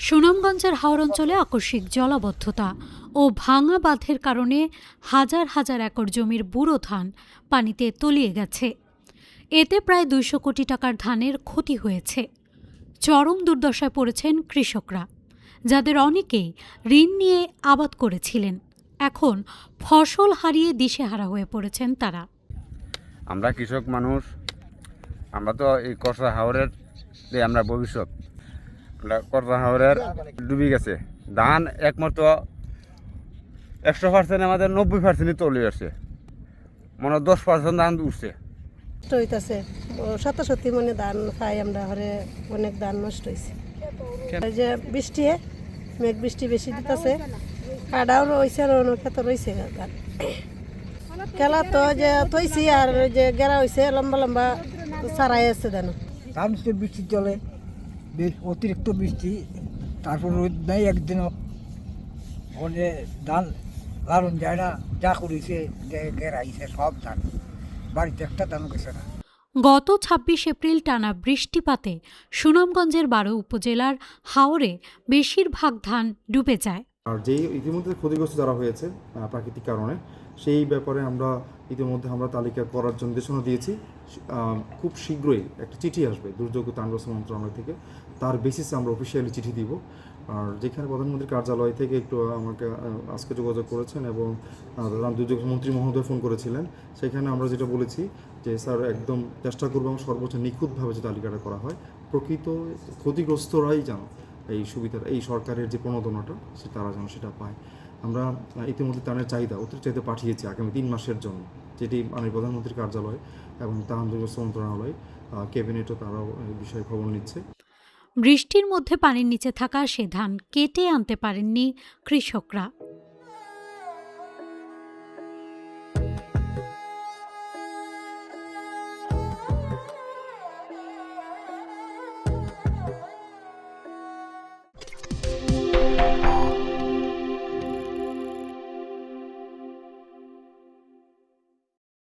সুনামগঞ্জের হাওর অঞ্চলে আকস্মিক জলাবদ্ধতা ও ভাঙা বাঁধের কারণে হাজার হাজার একর জমির ব্যুরো ধান পানিতে তলিয়ে গেছে। এতে প্রায় ২০০ কোটি টাকার ধানের ক্ষতি হয়েছে। চরম দুর্দশায় পড়েছেন কৃষকরা, যাদের অনেকেই ঋণ নিয়ে আবাদ করেছিলেন। এখন ফসল হারিয়ে দিশেহারা হয়ে পড়েছেন তারা। আমরা কৃষক মানুষ, আমরা তো এই কসরা হাওরের আমরা ভবিষ্যৎ। আমরা কসরা হাওরের ডুবে গেছে ধান, একমাত্র ১০০% আমাদের ৯০% তলিয়ে আসছে, মনে 10% ধান উঠছে। হইতেছে সত্যি মানে ধান খাই আমরা, হরে অনেক ধান নষ্ট হয়েছে। এই যে বৃষ্টি, মেঘ বৃষ্টি বেশি দিতেছে, কাটাও রয়েছে আর অনেক ক্ষেত্রে রয়েছে ধান। খেলা তো যে তৈছি আর যে গেরা হয়েছে লম্বা লম্বা সারাই আছে ধান। ধান বৃষ্টির জলে অতিরিক্ত বৃষ্টি, তারপর রোদ নেই একদিনও, ওখানে ধান লালন যায় না, যা করেছে গেরাইছে সব ধান, বাড়িতে একটা ধান গেছে না। গত ২৬ এপ্রিল টানা বৃষ্টিপাতে সুনামগঞ্জের ১২ উপজেলার হাওরে বেশিরভাগ ধান ডুবে যায়। আর যেই ইতিমধ্যে ক্ষতিগ্রস্ত যারা হয়েছে প্রাকৃতিক কারণে, সেই ব্যাপারে আমরা ইতিমধ্যে তালিকা করার জন্য নির্দেশনা দিয়েছি। খুব শীঘ্রই একটা চিঠি আসবে দুর্যোগ ও ত্রাণ মন্ত্রণালয় থেকে, তার বেসিসে আমরা অফিসিয়ালি চিঠি দিব। আর যেখানে প্রধানমন্ত্রীর কার্যালয় থেকে একটু আমাকে আজকে যোগাযোগ করেছেন এবং দুর্যোগ মন্ত্রী মহোদয় ফোন করেছিলেন, সেখানে আমরা যেটা বলেছি যে স্যার একদম চেষ্টা করবো এবং সর্বোচ্চ নিখুঁতভাবে যে তালিকাটা করা হয়, প্রকৃত ক্ষতিগ্রস্তরাই যেন এই সুবিধার, এই সরকারের যে প্রণোদনাটা তারা যেন সেটা পায়। আমরা ইতিমধ্যে ত্রাণের চাহিদা অতিরিক্ত চাহিদা পাঠিয়েছি আগামী 3 মাসের জন্য, যেটি মাননীয় প্রধানমন্ত্রীর কার্যালয় এবং ত্রাণ দুর্যোগ মন্ত্রণালয়, ক্যাবিনেটও তারাও এই বিষয়ে খবর নিচ্ছে। বৃষ্টির মধ্যে পানির নিচে থাকা সে ধান কেটে আনতে পারেননি কৃষকরা।